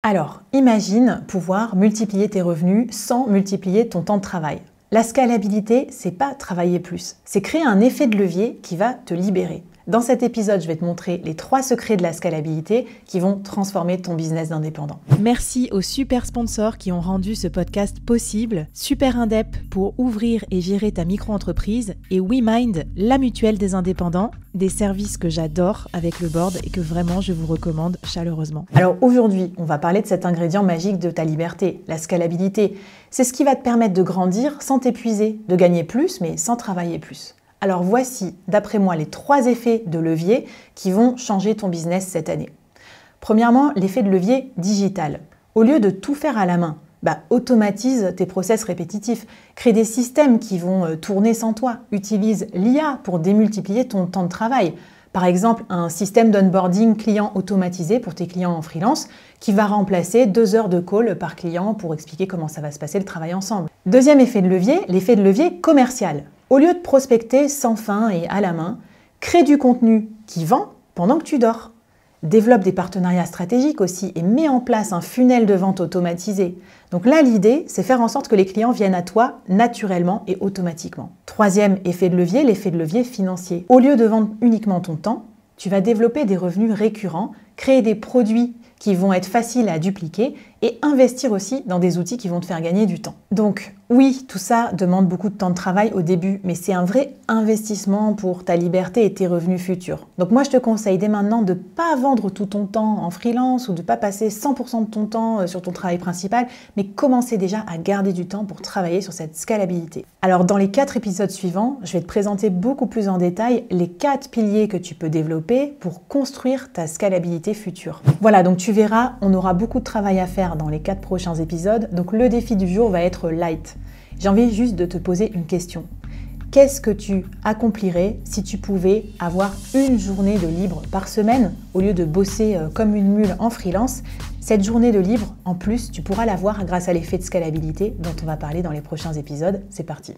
Alors, imagine pouvoir multiplier tes revenus sans multiplier ton temps de travail. La scalabilité, c'est pas travailler plus, c'est créer un effet de levier qui va te libérer. Dans cet épisode, je vais te montrer les 3 secrets de la scalabilité qui vont transformer ton business d'indépendant. Merci aux super sponsors qui ont rendu ce podcast possible. Super Indep pour ouvrir et gérer ta micro-entreprise et WeMind, la mutuelle des indépendants, des services que j'adore avec le board et que vraiment je vous recommande chaleureusement. Alors aujourd'hui, on va parler de cet ingrédient magique de ta liberté, la scalabilité. C'est ce qui va te permettre de grandir sans t'épuiser, de gagner plus mais sans travailler plus. Alors voici, d'après moi, les 3 effets de levier qui vont changer ton business cette année. Premièrement, l'effet de levier digital. Au lieu de tout faire à la main, automatise tes process répétitifs, crée des systèmes qui vont tourner sans toi, utilise l'IA pour démultiplier ton temps de travail. Par exemple, un système d'onboarding client automatisé pour tes clients en freelance qui va remplacer 2 heures de call par client pour expliquer comment ça va se passer le travail ensemble. Deuxième effet de levier, l'effet de levier commercial. Au lieu de prospecter sans fin et à la main, crée du contenu qui vend pendant que tu dors. Développe des partenariats stratégiques aussi et mets en place un funnel de vente automatisé. Donc là, l'idée, c'est faire en sorte que les clients viennent à toi naturellement et automatiquement. Troisième effet de levier, l'effet de levier financier. Au lieu de vendre uniquement ton temps, tu vas développer des revenus récurrents, créer des produits qui vont être faciles à dupliquer et investir aussi dans des outils qui vont te faire gagner du temps. Donc oui, tout ça demande beaucoup de temps de travail au début, mais c'est un vrai investissement pour ta liberté et tes revenus futurs. Donc moi, je te conseille dès maintenant de ne pas vendre tout ton temps en freelance ou de ne pas passer 100% de ton temps sur ton travail principal, mais commencer déjà à garder du temps pour travailler sur cette scalabilité. Alors dans les 4 épisodes suivants, je vais te présenter beaucoup plus en détail les 4 piliers que tu peux développer pour construire ta scalabilité future. Voilà, donc tu verras, on aura beaucoup de travail à faire dans les 4 prochains épisodes, donc le défi du jour va être light. J'ai envie juste de te poser une question. Qu'est-ce que tu accomplirais si tu pouvais avoir une journée de libre par semaine au lieu de bosser comme une mule en freelance? Cette journée de libre, en plus, tu pourras l'avoir grâce à l'effet de scalabilité dont on va parler dans les prochains épisodes. C'est parti!